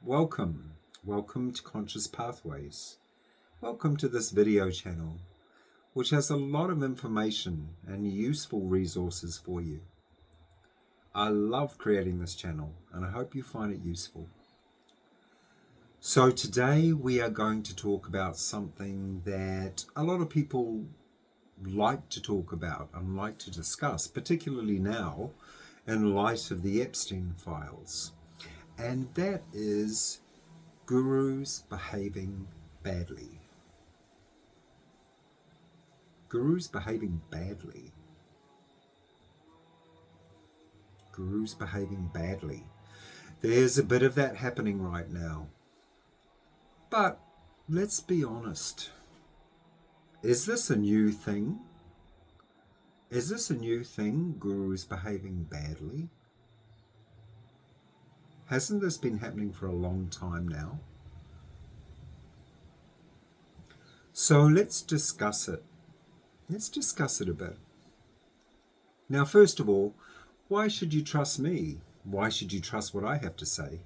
Welcome to Conscious Pathways. Welcome to this video channel, which has a lot of information and useful resources for you. I love creating this channel and I hope you find it useful. So today we are going to talk about something that a lot of people like to talk about and like to discuss, particularly now in light of the Epstein files. And that is gurus behaving badly. Gurus behaving badly. Gurus behaving badly. There's a bit of that happening right now. But let's be honest. Is this a new thing? Is this a new thing, gurus behaving badly? Hasn't this been happening for a long time now? So let's discuss it. Let's discuss it a bit. Now, first of all, why should you trust me? Why should you trust what I have to say?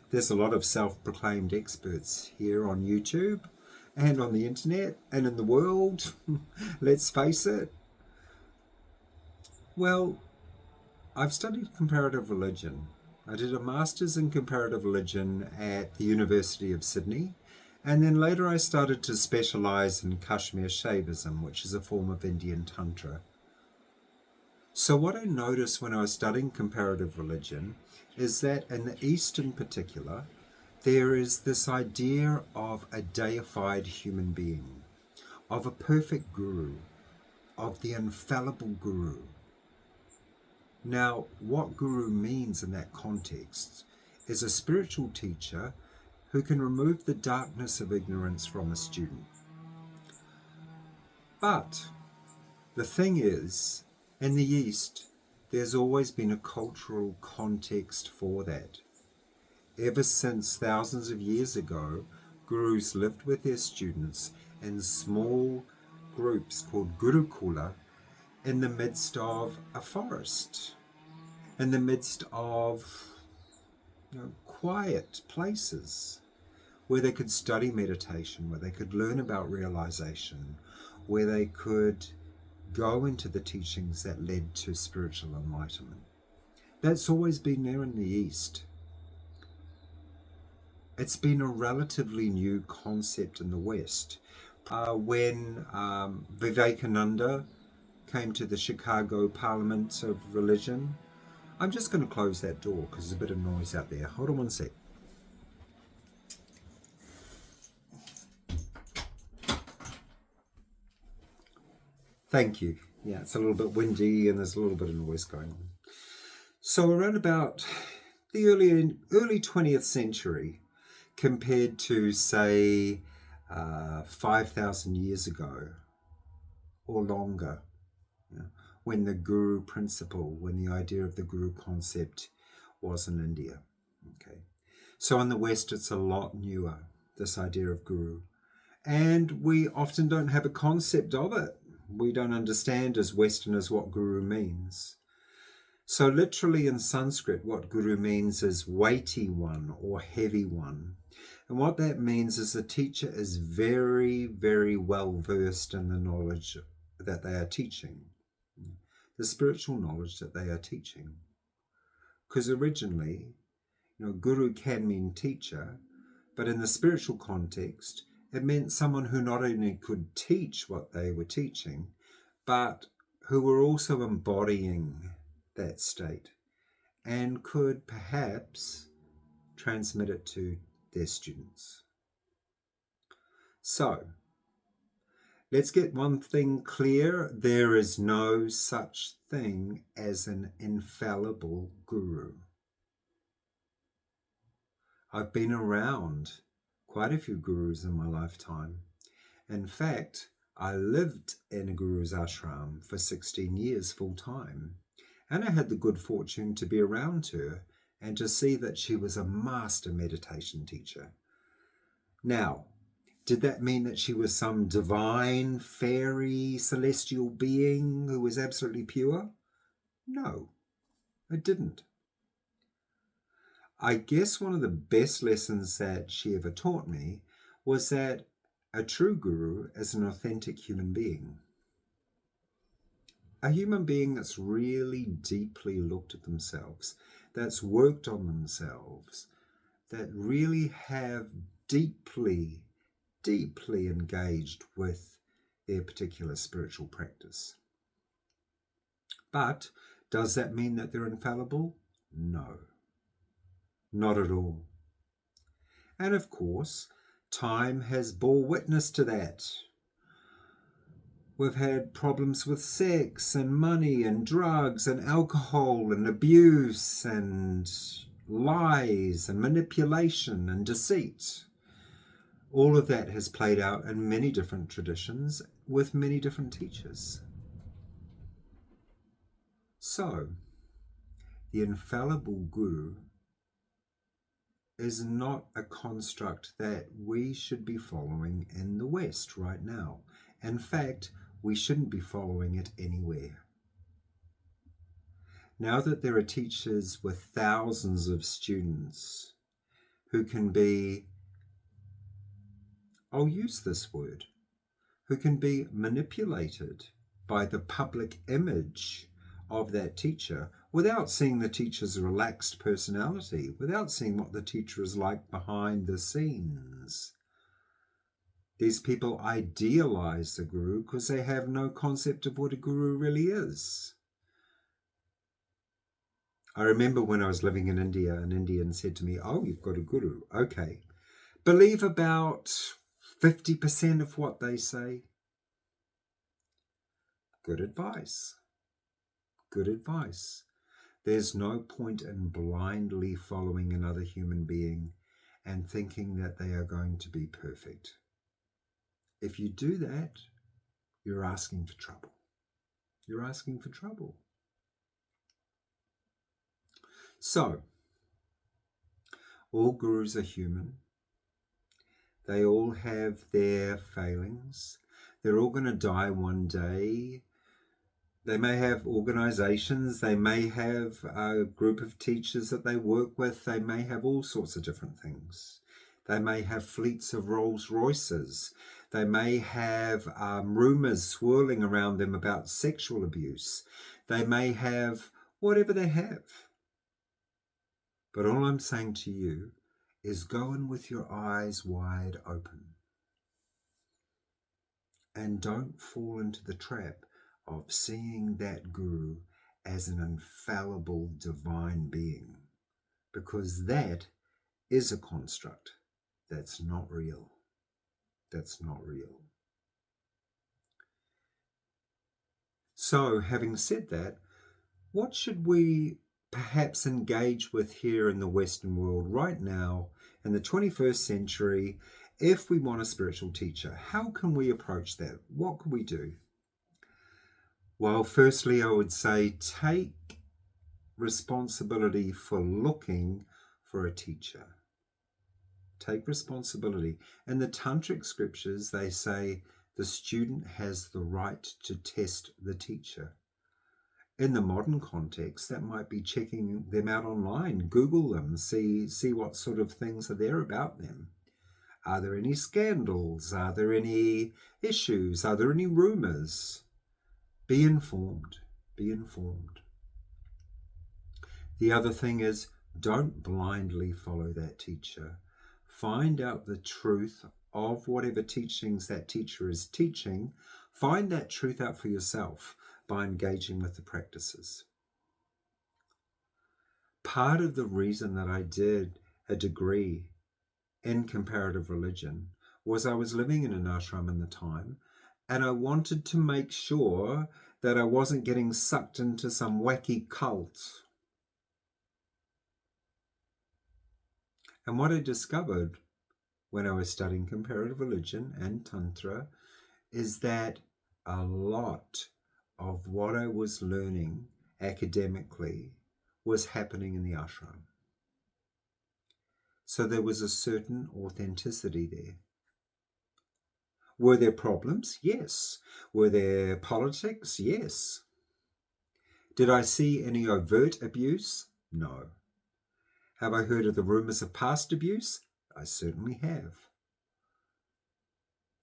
There's a lot of self-proclaimed experts here on YouTube and on the internet and in the world. Let's face it. Well, I've studied comparative religion. I did a master's in comparative religion at the University of Sydney, and then later I started to specialize in Kashmir Shaivism, which is a form of Indian Tantra. So what I noticed when I was studying comparative religion is that in the East in particular, there is this idea of a deified human being, of a perfect guru, of the infallible guru. Now, what guru means in that context is a spiritual teacher who can remove the darkness of ignorance from a student. But the thing is, in the East, there's always been a cultural context for that. Ever since thousands of years ago, gurus lived with their students in small groups called gurukula in the midst of a forest, in the midst of quiet places where they could study meditation, where they could learn about realization, where they could go into the teachings that led to spiritual enlightenment. That's always been there in the East. It's been a relatively new concept in the West. When Vivekananda came to the Chicago Parliament of Religion, I'm just going to close that door because there's a bit of noise out there. Hold on one sec. Thank you. Yeah, it's a little bit windy and there's a little bit of noise going on. So around about the early 20th century, compared to, say, 5,000 years ago or longer, when the guru principle, when the idea of the guru concept was in India. Okay, so in the West, it's a lot newer, this idea of guru. And we often don't have a concept of it. We don't understand as Westerners what guru means. So literally in Sanskrit, what guru means is weighty one or heavy one. And what that means is the teacher is very, very well versed in the knowledge that they are teaching, the spiritual knowledge that they are teaching. Because originally, guru can mean teacher, but in the spiritual context, it meant someone who not only could teach what they were teaching, but who were also embodying that state and could perhaps transmit it to their students. So, let's get one thing clear. There is no such thing as an infallible guru. I've been around quite a few gurus in my lifetime. In fact, I lived in a guru's ashram for 16 years full time, and I had the good fortune to be around her and to see that she was a master meditation teacher. Now, did that mean that she was some divine, fairy, celestial being who was absolutely pure? No, it didn't. I guess one of the best lessons that she ever taught me was that a true guru is an authentic human being. A human being that's really deeply looked at themselves, that's worked on themselves, that really have deeply, deeply engaged with their particular spiritual practice. But does that mean that they're infallible? No, not at all. And of course, time has bore witness to that. We've had problems with sex and money and drugs and alcohol and abuse and lies and manipulation and deceit. All of that has played out in many different traditions with many different teachers. So, the infallible guru is not a construct that we should be following in the West right now. In fact, we shouldn't be following it anywhere. Now that there are teachers with thousands of students who can be, I'll use this word, who can be manipulated by the public image of that teacher without seeing the teacher's relaxed personality, without seeing what the teacher is like behind the scenes. These people idealize the guru because they have no concept of what a guru really is. I remember when I was living in India, an Indian said to me, "Oh, you've got a guru. Okay. Believe about 50% of what they say." Good advice. Good advice. There's no point in blindly following another human being and thinking that they are going to be perfect. If you do that, you're asking for trouble. You're asking for trouble. So, all gurus are human. They all have their failings. They're all going to die one day. They may have organizations. They may have a group of teachers that they work with. They may have all sorts of different things. They may have fleets of Rolls Royces. They may have rumors swirling around them about sexual abuse. They may have whatever they have. But all I'm saying to you is go in with your eyes wide open. And don't fall into the trap of seeing that guru as an infallible divine being, because that is a construct that's not real. That's not real. So, having said that, what should we perhaps engage with here in the Western world right now in the 21st century if we want a spiritual teacher? How can we approach that? What can we do? Well, firstly, I would say take responsibility for looking for a teacher. Take responsibility. In the Tantric scriptures, they say the student has the right to test the teacher. In the modern context, that might be checking them out online, Google them, see what sort of things are there about them. Are there any scandals? Are there any issues? Are there any rumors? Be informed. Be informed. The other thing is, don't blindly follow that teacher. Find out the truth of whatever teachings that teacher is teaching. Find that truth out for yourself by engaging with the practices. Part of the reason that I did a degree in comparative religion was I was living in an ashram in the time, and I wanted to make sure that I wasn't getting sucked into some wacky cult. And what I discovered when I was studying comparative religion and Tantra is that a lot of what I was learning academically was happening in the ashram. So there was a certain authenticity there. Were there problems? Yes. Were there politics? Yes. Did I see any overt abuse? No. Have I heard of the rumours of past abuse? I certainly have.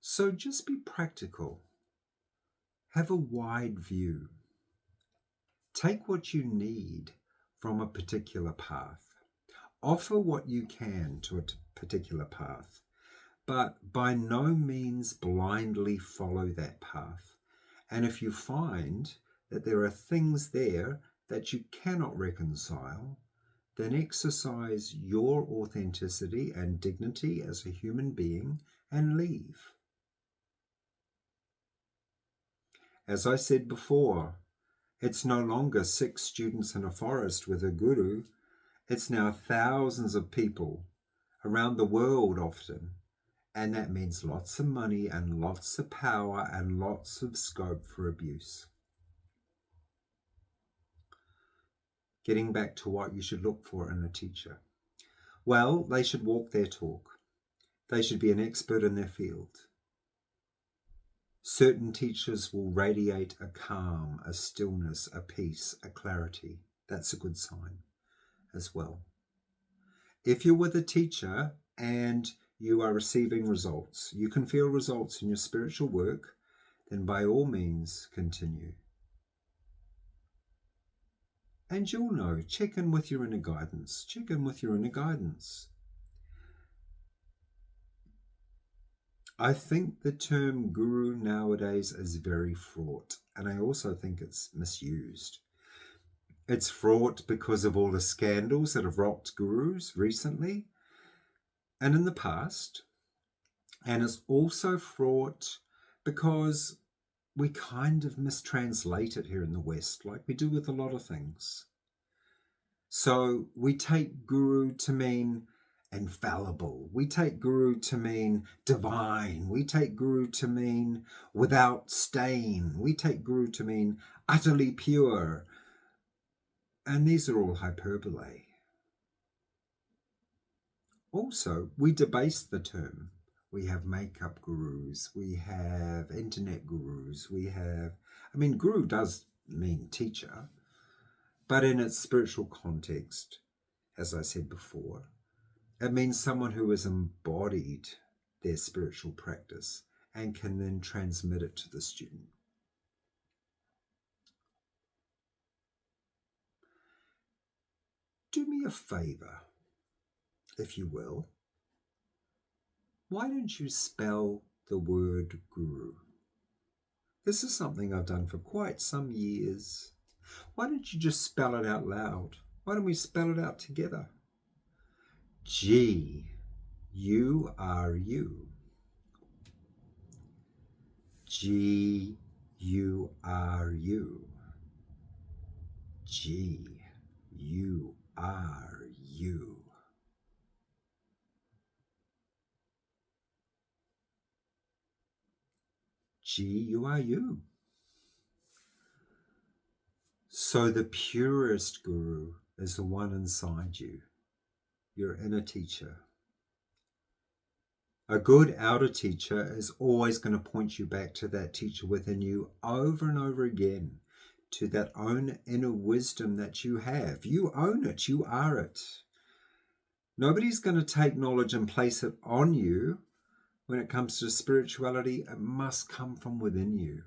So just be practical. Have a wide view. Take what you need from a particular path. Offer what you can to a particular path, but by no means blindly follow that path. And if you find that there are things there that you cannot reconcile, then exercise your authenticity and dignity as a human being and leave. As I said before, it's no longer 6 students in a forest with a guru. It's now thousands of people around the world often. And that means lots of money and lots of power and lots of scope for abuse. Getting back to what you should look for in a teacher. Well, they should walk their talk. They should be an expert in their field. Certain teachers will radiate a calm, a stillness, a peace, a clarity. That's a good sign as well. If you're with a teacher and you are receiving results, you can feel results in your spiritual work, then by all means continue. And you'll know, check in with your inner guidance. Check in with your inner guidance. I think the term guru nowadays is very fraught, and I also think it's misused. It's fraught because of all the scandals that have rocked gurus recently and in the past. And it's also fraught because we kind of mistranslate it here in the West, like we do with a lot of things. So we take guru to mean infallible. We take guru to mean divine. We take guru to mean without stain. We take guru to mean utterly pure. And these are all hyperbole. Also, we debase the term. We have makeup gurus. We have internet gurus. Guru does mean teacher, but in its spiritual context, as I said before, it means someone who has embodied their spiritual practice and can then transmit it to the student. Do me a favor, if you will. Why don't you spell the word guru? This is something I've done for quite some years. Why don't you just spell it out loud? Why don't we spell it out together? G-U-R-U. G-U-R-U. G-U-R-U. G-U-R-U. So the purest guru is the one inside you, your inner teacher. A good outer teacher is always going to point you back to that teacher within you over and over again, to that own inner wisdom that you have. You own it. You are it. Nobody's going to take knowledge and place it on you. When it comes to spirituality, it must come from within you.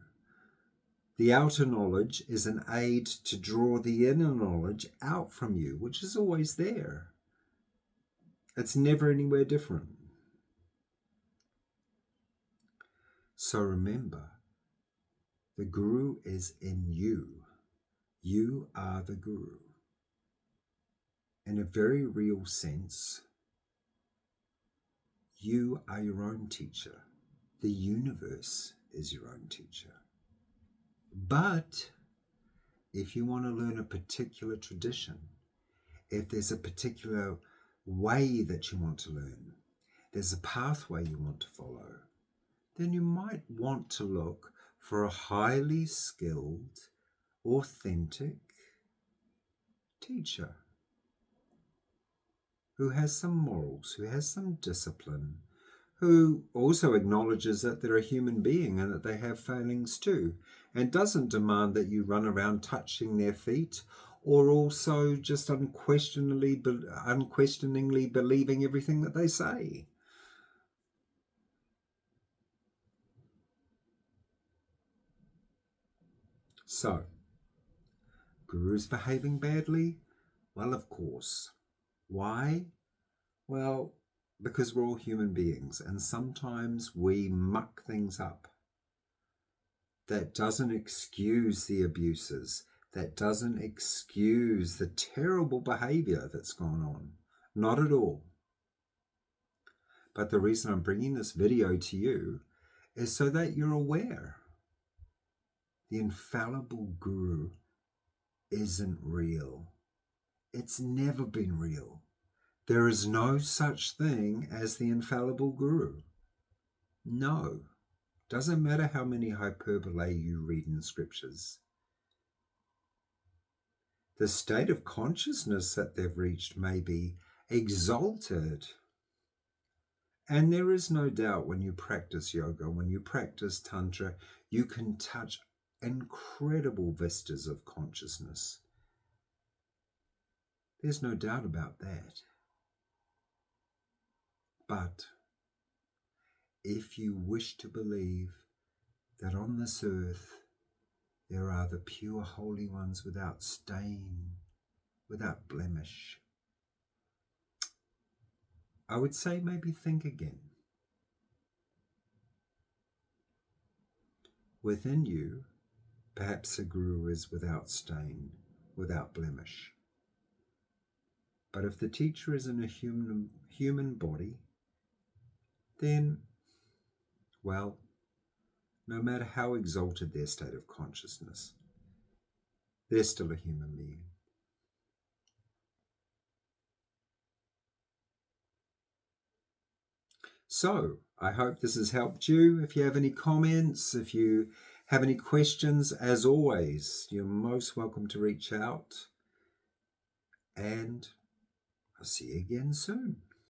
The outer knowledge is an aid to draw the inner knowledge out from you, which is always there. It's never anywhere different. So remember, the guru is in you. You are the guru. In a very real sense, you are your own teacher. The universe is your own teacher. But if you want to learn a particular tradition, if there's a particular way that you want to learn, there's a pathway you want to follow, then you might want to look for a highly skilled, authentic teacher who has some morals, who has some discipline, who also acknowledges that they're a human being and that they have failings too, and doesn't demand that you run around touching their feet or also just unquestioningly believing everything that they say. So, Guru's behaving badly? Well, of course. Why? Well, because we're all human beings and sometimes we muck things up. That doesn't excuse the abuses. That doesn't excuse the terrible behavior that's gone on. Not at all. But the reason I'm bringing this video to you is so that you're aware. The infallible guru isn't real. It's never been real. There is no such thing as the infallible guru. No. Doesn't matter how many hyperbole you read in scriptures. The state of consciousness that they've reached may be exalted. And there is no doubt when you practice yoga, when you practice tantra, you can touch incredible vistas of consciousness. There's no doubt about that. But if you wish to believe that on this earth there are the pure holy ones without stain, without blemish, I would say maybe think again. Within you, perhaps a guru is without stain, without blemish. But if the teacher is in a human body, then, well, no matter how exalted their state of consciousness, they're still a human being. So, I hope this has helped you. If you have any comments, if you have any questions, as always, you're most welcome to reach out. And I'll see you again soon.